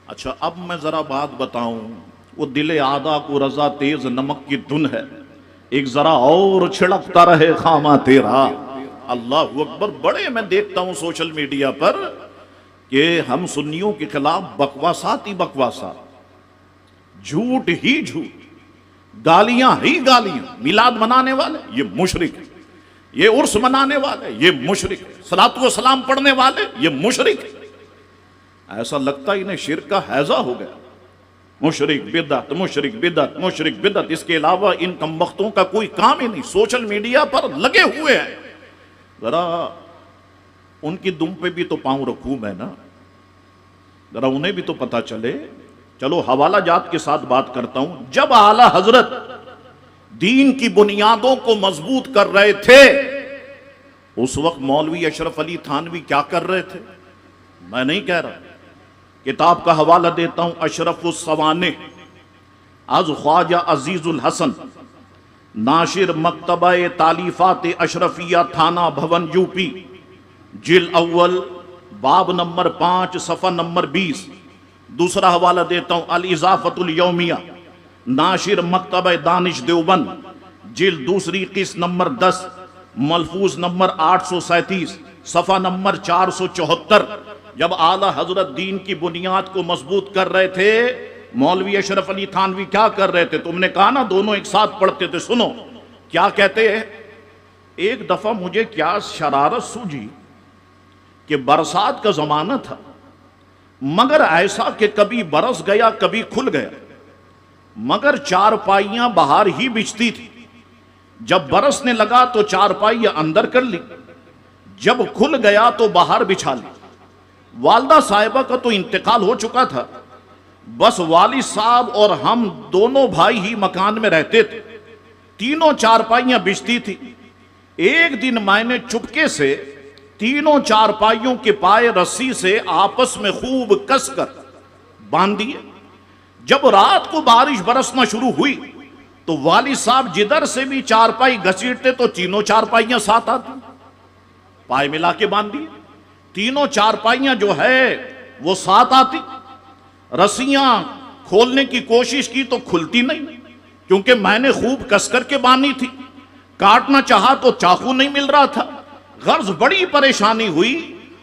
اچھا اب میں ذرا بات بتاؤں، وہ دل آدھا کو رضا تیز نمک کی دھن ہے، ایک ذرا اور چھڑکتا رہے خامہ تیرا۔ اللہ اکبر۔ بڑے میں دیکھتا ہوں سوشل میڈیا پر کہ ہم سنیوں کے خلاف بکواسات ہی بکواسات، جھوٹ ہی جھوٹ، گالیاں ہی گالیاں۔ میلاد منانے والے یہ مشرک ہے، یہ عرس منانے والے یہ مشرک ہے، صلاۃ و سلام پڑھنے والے یہ مشرک ہے۔ ایسا لگتا ہی نہیں شرک کا ہیضہ ہو گیا۔ مشرک بدعت، مشرک بدعت، مشرک بدعت، اس کے علاوہ ان کمبختوں کا کوئی کام ہی نہیں، سوشل میڈیا پر لگے ہوئے ہیں۔ ذرا ان کی دم پہ بھی تو پاؤں رکھوں میں نا، ذرا انہیں بھی تو پتا چلے۔ چلو حوالہ جات کے ساتھ بات کرتا ہوں۔ جب اعلیٰ حضرت دین کی بنیادوں کو مضبوط کر رہے تھے، اس وقت مولوی اشرف علی تھانوی کیا کر رہے تھے؟ میں نہیں کہہ رہا، کتاب کا حوالہ دیتا ہوں، اشرف السوانح از خواجہ عزیز الحسن، ناشر مکتبہ تالیفات اشرفیہ تھانہ بھون یو پی، جلد اول، باب نمبر 5 صفحہ نمبر 20۔ دوسرا حوالہ دیتا ہوں، الاضافۃ الیومیہ، ناشر مکتبہ دانش دیوبند، جلد دوسری، قسط نمبر 10، ملفوظ نمبر 837، صفحہ نمبر 474۔ جب اعلیٰ حضرت دین کی بنیاد کو مضبوط کر رہے تھے، مولوی اشرف علی تھانوی کیا کر رہے تھے؟ تم نے کہا نا دونوں ایک ساتھ پڑھتے تھے، سنو کیا کہتے ہیں۔ ایک دفعہ مجھے کیا شرارت سوجھی کہ برسات کا زمانہ تھا، مگر ایسا کہ کبھی برس گیا کبھی کھل گیا، مگر چارپائیاں باہر ہی بچھتی تھی۔ جب برسنے لگا تو چارپائیاں اندر کر لی، جب کھل گیا تو باہر بچھا لی۔ والدہ صاحبہ کا تو انتقال ہو چکا تھا، بس والد صاحب اور ہم دونوں بھائی ہی مکان میں رہتے تھے، تینوں چارپائیاں بچھتی تھی۔ ایک دن میں نے چپکے سے تینوں چارپائیوں کے پائے رسی سے آپس میں خوب کس کر باندھ دیے۔ جب رات کو بارش برسنا شروع ہوئی تو والد صاحب جدھر سے بھی چارپائی گھسیٹتے تو تینوں چارپائیاں ساتھ آتی، پائے ملا کے باندھ دیے۔ تینوں چارپائیاں جو ہے وہ ساتھ آتی، رسیاں کھولنے کی کوشش کی تو کھلتی نہیں، کیونکہ میں نے خوب کس کر کے باندھی تھی۔ کاٹنا چاہا تو چاقو نہیں مل رہا تھا۔ غرض بڑی پریشانی ہوئی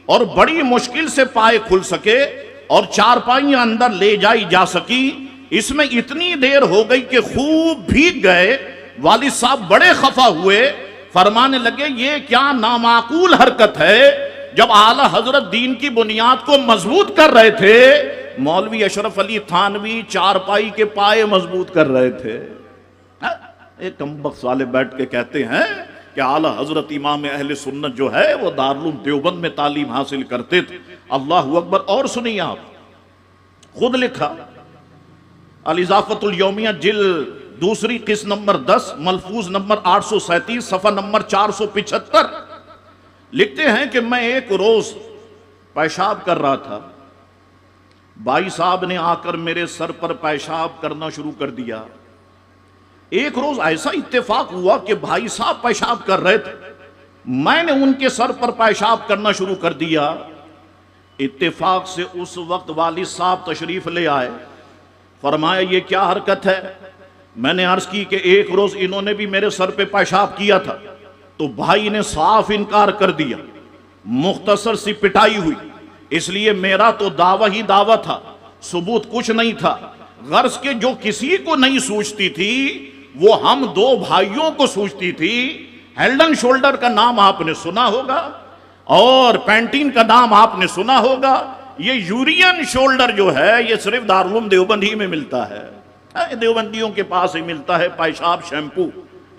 اور بڑی مشکل سے پائے کھل سکے اور چارپائیاں اندر لے جائی جا سکی۔ اس میں اتنی دیر ہو گئی کہ خوب بھیگ گئے۔ والد صاحب بڑے خفا ہوئے، فرمانے لگے یہ کیا نامعقول حرکت ہے۔ جب اعلیٰ حضرت دین کی بنیاد کو مضبوط کر رہے تھے، مولوی اشرف علی تھانوی چارپائی کے پائے مضبوط کر رہے تھے۔ ایک کمبخت والے بیٹھ کے کہتے ہیں کہ اعلیٰ حضرت امام اہل سنت جو ہے وہ دارالعلوم دیوبند میں تعلیم حاصل کرتے تھے۔ اللہ اکبر۔ اور سنیے، آپ خود لکھا، الاضافۃ الیومیہ جلد دوسری، قسط نمبر 10، ملفوظ نمبر 837، صفحہ نمبر 475۔ لکھتے ہیں کہ میں ایک روز پیشاب کر رہا تھا، بھائی صاحب نے آ کر میرے سر پر پیشاب کرنا شروع کر دیا۔ ایک روز ایسا اتفاق ہوا کہ بھائی صاحب پیشاب کر رہے تھے، میں نے ان کے سر پر پیشاب کرنا شروع کر دیا۔ اتفاق سے اس وقت والد صاحب تشریف لے آئے، فرمایا یہ کیا حرکت ہے؟ میں نے عرض کی کہ ایک روز انہوں نے بھی میرے سر پہ پیشاب کیا تھا، تو بھائی نے صاف انکار کر دیا، مختصر سی پٹائی ہوئی۔ اس لیے میرا تو دعویٰ ہی دعویٰ تھا، ثبوت کچھ نہیں تھا۔ غرض کہ جو کسی کو نہیں سوچتی تھی وہ ہم دو بھائیوں کو سوچتی تھی۔ ہیڈ اینڈ شولڈر کا نام آپ نے سنا ہوگا اور پینٹین کا نام آپ نے سنا ہوگا۔ یہ یورین شولڈر جو ہے یہ صرف دارالعلوم دیوبند ہی میں ملتا ہے، دیوبندیوں کے پاس ہی ملتا ہے۔ پیشاب شیمپو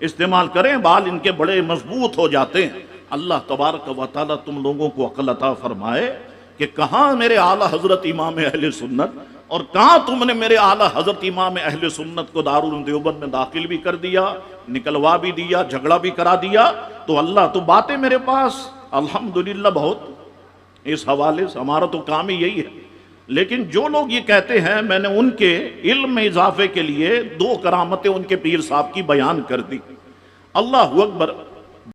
استعمال کریں، بال ان کے بڑے مضبوط ہو جاتے ہیں۔ اللہ تبارک و تعالیٰ تم لوگوں کو عقل عطا فرمائے کہ کہاں میرے اعلیٰ حضرت امام اہل سنت اور کہاں تم نے میرے اعلیٰ حضرت امام اہل سنت کو دارالعلوم دیوبند میں داخل بھی کر دیا، نکلوا بھی دیا، جھگڑا بھی کرا دیا۔ تو اللہ تو باتیں میرے پاس الحمدللہ بہت، اس حوالے سے ہمارا تو کام ہی یہی ہے۔ لیکن جو لوگ یہ کہتے ہیں، میں نے ان کے علم میں اضافے کے لیے 2 کرامتیں ان کے پیر صاحب کی بیان کر دی۔ اللہ اکبر۔